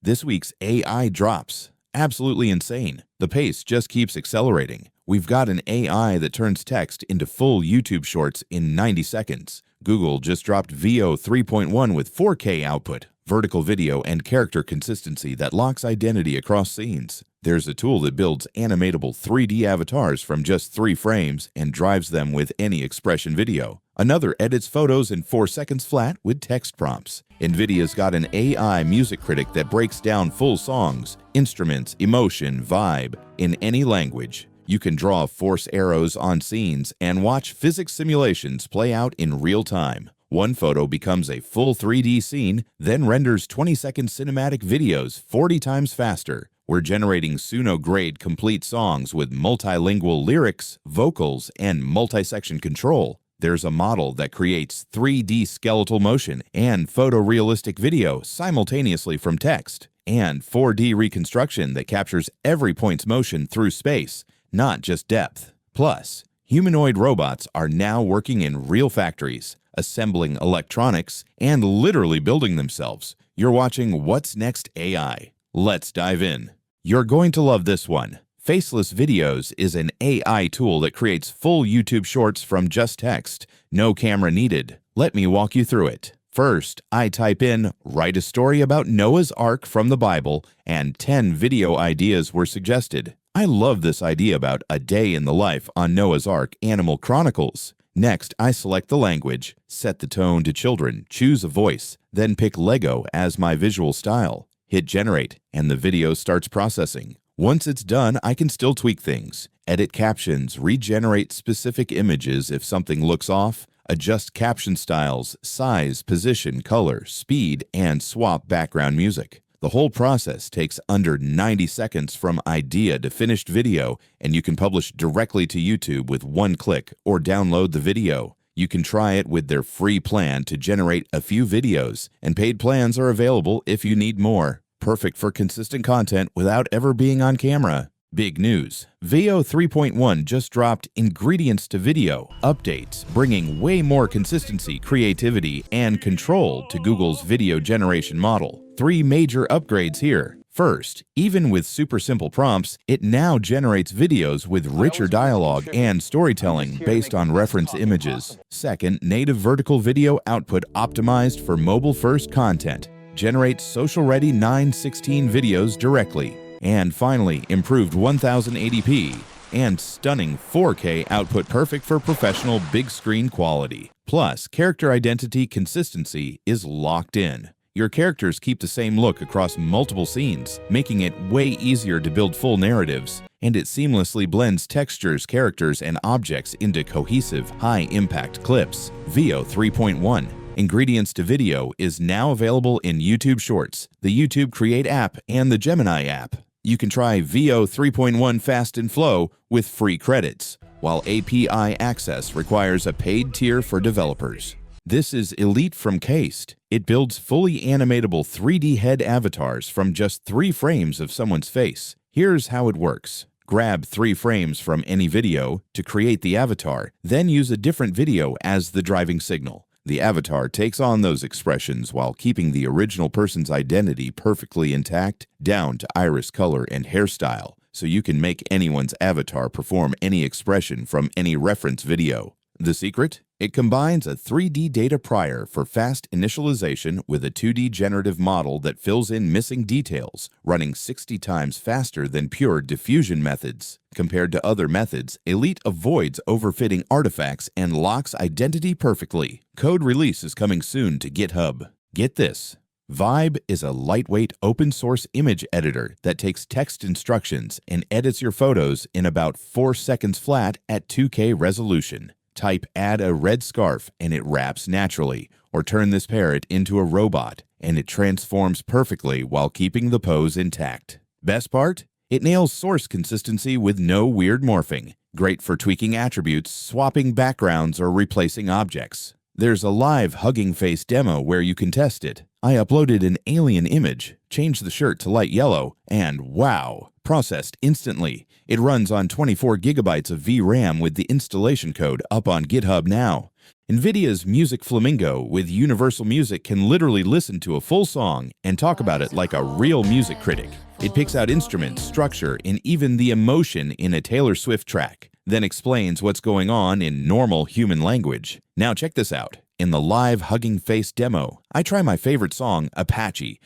This week's AI drops. Absolutely insane. The pace just keeps accelerating. We've got an AI that turns text into full YouTube shorts in 90 seconds. Google just dropped Veo 3.1 with 4K output, vertical video, and character consistency that locks identity across scenes. There's a tool that builds animatable 3D avatars from just 3 frames and drives them with any expression video. Another edits photos in 4 seconds flat with text prompts. NVIDIA's got an AI music critic that breaks down full songs, instruments, emotion, vibe in any language. You can draw force arrows on scenes and watch physics simulations play out in real time. One photo becomes a full 3D scene, then renders 20-second cinematic videos 40 times faster. We're generating Suno-grade complete songs with multilingual lyrics, vocals, and multi-section control. There's a model that creates 3D skeletal motion and photorealistic video simultaneously from text, and 4D reconstruction that captures every point's motion through space, not just depth. Plus, humanoid robots are now working in real factories, assembling electronics, and literally building themselves. You're watching WhatsNextAI. Let's dive in. You're going to love this one. FacelessVideos is an AI tool that creates full YouTube shorts from just text. No camera needed. Let me walk you through it. First, I type in, write a story about Noah's Ark from the Bible, and 10 video ideas were suggested. I love this idea about a day in the life on Noah's Ark Animal Chronicles. Next, I select the language, set the tone to children, choose a voice, then pick Lego as my visual style. Hit generate, and the video starts processing. Once it's done, I can still tweak things, edit captions, regenerate specific images if something looks off, adjust caption styles, size, position, color, speed, and swap background music. The whole process takes under 90 seconds from idea to finished video, and you can publish directly to YouTube with one click or download the video. You can try it with their free plan to generate a few videos, and paid plans are available if you need more. Perfect for consistent content without ever being on camera. Big news. Veo 3.1 just dropped ingredients to video updates, bringing way more consistency, creativity, and control to Google's video generation model. 3 major upgrades here. First, even with super simple prompts, it now generates videos with richer dialogue and storytelling based on reference images. Second, native vertical video output optimized for mobile-first content. Generate social-ready 9:16 videos directly. And finally, improved 1080p and stunning 4K output perfect for professional big screen quality. Plus, character identity consistency is locked in. Your characters keep the same look across multiple scenes, making it way easier to build full narratives, and it seamlessly blends textures, characters, and objects into cohesive, high-impact clips. Veo 3.1 Ingredients to Video is now available in YouTube Shorts, the YouTube Create app, and the Gemini app. You can try Veo 3.1 Fast and Flow with free credits, while API access requires a paid tier for developers. This is Elite from Cased. It builds fully animatable 3D head avatars from just 3 frames of someone's face. Here's how it works. Grab 3 frames from any video to create the avatar, then use a different video as the driving signal. The avatar takes on those expressions while keeping the original person's identity perfectly intact, down to iris color and hairstyle, so you can make anyone's avatar perform any expression from any reference video. The secret? It combines a 3D data prior for fast initialization with a 2D generative model that fills in missing details, running 60 times faster than pure diffusion methods. Compared to other methods, Elite avoids overfitting artifacts and locks identity perfectly. Code release is coming soon to GitHub. Get this. Vibe is a lightweight open-source image editor that takes text instructions and edits your photos in about 4 seconds flat at 2K resolution. Type add a red scarf and it wraps naturally, or turn this parrot into a robot and it transforms perfectly while keeping the pose intact. Best part? It nails source consistency with no weird morphing. Great for tweaking attributes, swapping backgrounds, or replacing objects. There's a live hugging face demo where you can test it. I uploaded an alien image, changed the shirt to light yellow, and wow! Processed instantly. It runs on 24 gigabytes of VRAM with the installation code up on GitHub now. NVIDIA's Music Flamingo with Universal Music can literally listen to a full song and talk about it like a real music critic. It picks out instruments, structure, and even the emotion in a Taylor Swift track, then explains what's going on in normal human language. Now check this out. In the live Hugging Face demo, I try my favorite song, Apache.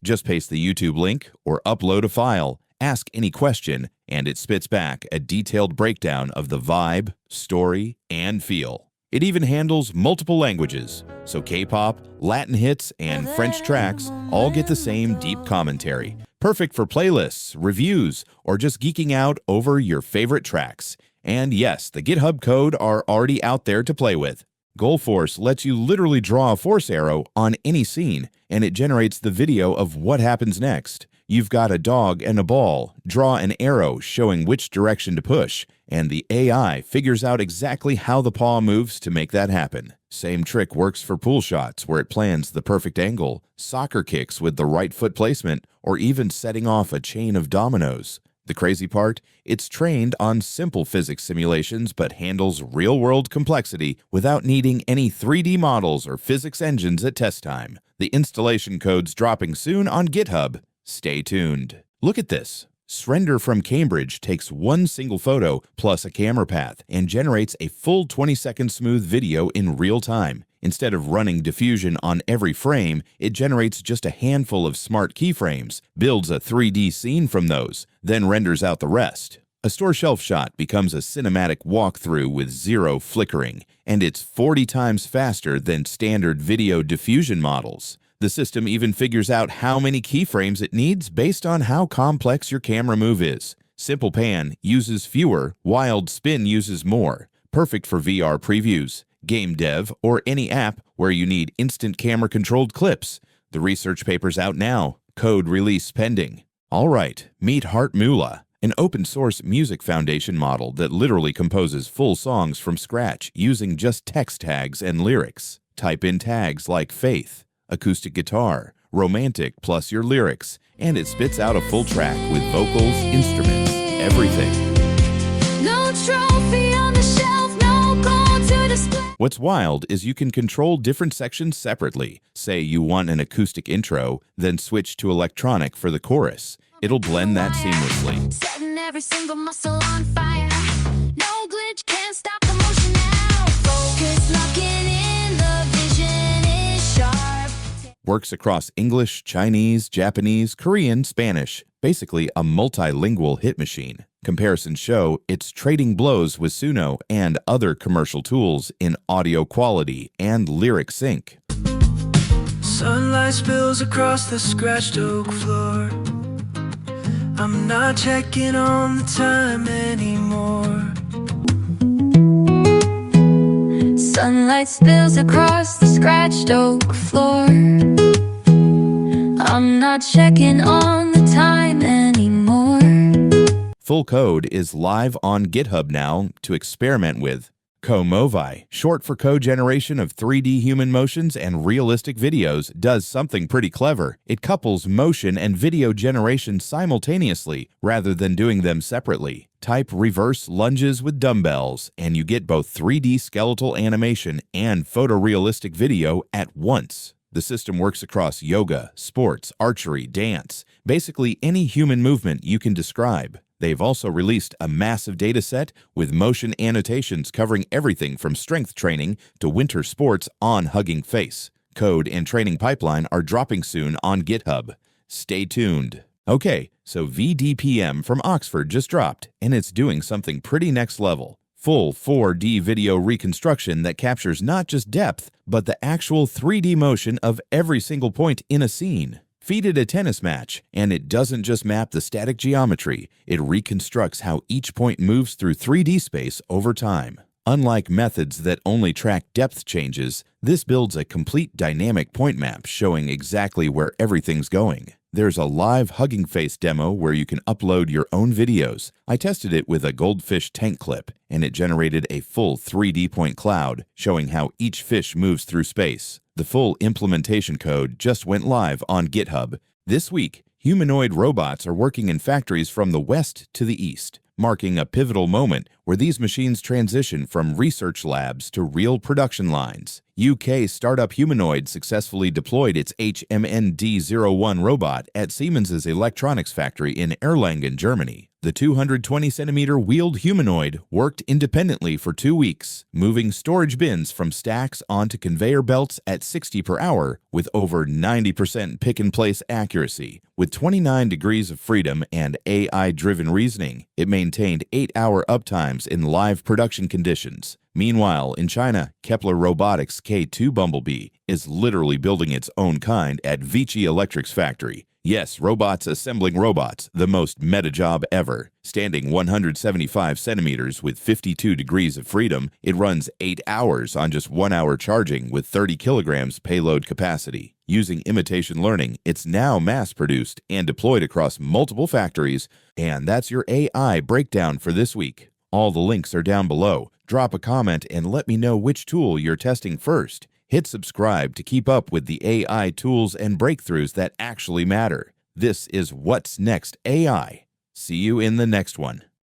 Just paste the YouTube link or upload a file, ask any question, and it spits back a detailed breakdown of the vibe, story, and feel. It even handles multiple languages, so K-pop, Latin hits, and French tracks all get the same deep commentary. Perfect for playlists, reviews, or just geeking out over your favorite tracks. And yes, the GitHub code are already out there to play with. GoalForce lets you literally draw a force arrow on any scene, and it generates the video of what happens next. You've got a dog and a ball. Draw an arrow showing which direction to push, and the AI figures out exactly how the paw moves to make that happen. Same trick works for pool shots, where it plans the perfect angle, soccer kicks with the right foot placement, or even setting off a chain of dominoes. The crazy part? It's trained on simple physics simulations but handles real-world complexity without needing any 3D models or physics engines at test time. The installation code's dropping soon on GitHub. Stay tuned. Look at this. SRENDER from Cambridge takes one single photo plus a camera path and generates a full 20-second smooth video in real time. Instead of running diffusion on every frame, it generates just a handful of smart keyframes, builds a 3D scene from those, then renders out the rest. A store shelf shot becomes a cinematic walkthrough with zero flickering, and it's 40 times faster than standard video diffusion models. The system even figures out how many keyframes it needs based on how complex your camera move is. Simple Pan uses fewer, Wild Spin uses more. Perfect for VR previews, game dev, or any app where you need instant camera-controlled clips. The research paper's out now. Code release pending. All right, meet HeartMuLa, an open-source music foundation model that literally composes full songs from scratch using just text tags and lyrics. Type in tags like faith, acoustic guitar, romantic plus your lyrics, and it spits out a full track with vocals, instruments, everything. No trophy on the shelf, no gold to display. What's wild is you can control different sections separately. Say you want an acoustic intro, then switch to electronic for the chorus. It'll blend that seamlessly. Setting every single muscle on fire. No glitch can't stop the motion now. Focus, locking in, the vision is sharp. Works across English, Chinese, Japanese, Korean, Spanish. Basically a multilingual hit machine. Comparisons show it's trading blows with Suno and other commercial tools in audio quality and lyric sync. Sunlight spills across the scratched oak floor. I'm not checking on the time anymore. Sunlight spills across the scratched oak floor. I'm not checking on the time anymore. Full code is live on GitHub now to experiment with. CoMoVi, short for code generation of 3D human motions and realistic videos, does something pretty clever. It couples motion and video generation simultaneously rather than doing them separately. Type reverse lunges with dumbbells, and you get both 3D skeletal animation and photorealistic video at once. The system works across yoga, sports, archery, dance, basically any human movement you can describe. They've also released a massive dataset with motion annotations covering everything from strength training to winter sports on Hugging Face. Code and training pipeline are dropping soon on GitHub. Stay tuned. Okay, so V-DPM from Oxford just dropped, and it's doing something pretty next level. Full 4D video reconstruction that captures not just depth, but the actual 3D motion of every single point in a scene. Feed it a tennis match, and it doesn't just map the static geometry, it reconstructs how each point moves through 3D space over time. Unlike methods that only track depth changes, this builds a complete dynamic point map showing exactly where everything's going. There's a live Hugging Face demo where you can upload your own videos. I tested it with a goldfish tank clip, and it generated a full 3D point cloud showing how each fish moves through space. The full implementation code just went live on GitHub. This week, Humanoid robots are working in factories from the west to the east, marking a pivotal moment where these machines transition from research labs to real production lines. UK startup Humanoid successfully deployed its HMND-01 robot at Siemens' electronics factory in Erlangen, Germany. The 220-centimeter wheeled humanoid worked independently for 2 weeks, moving storage bins from stacks onto conveyor belts at 60 per hour with over 90% pick-and-place accuracy. With 29 degrees of freedom and AI-driven reasoning, it maintained 8-hour uptimes in live production conditions. Meanwhile, in China, Kepler Robotics' K2 Bumblebee is literally building its own kind at Vichy Electric's factory. Yes, robots assembling robots, the most meta job ever. Standing 175 centimeters with 52 degrees of freedom, it runs 8 hours on just 1 hour charging with 30 kilograms payload capacity. Using imitation learning, it's now mass-produced and deployed across multiple factories. And that's your AI breakdown for this week. All the links are down below. Drop a comment and let me know which tool you're testing first. Hit subscribe to keep up with the AI tools and breakthroughs that actually matter. This is What's Next AI. See you in the next one.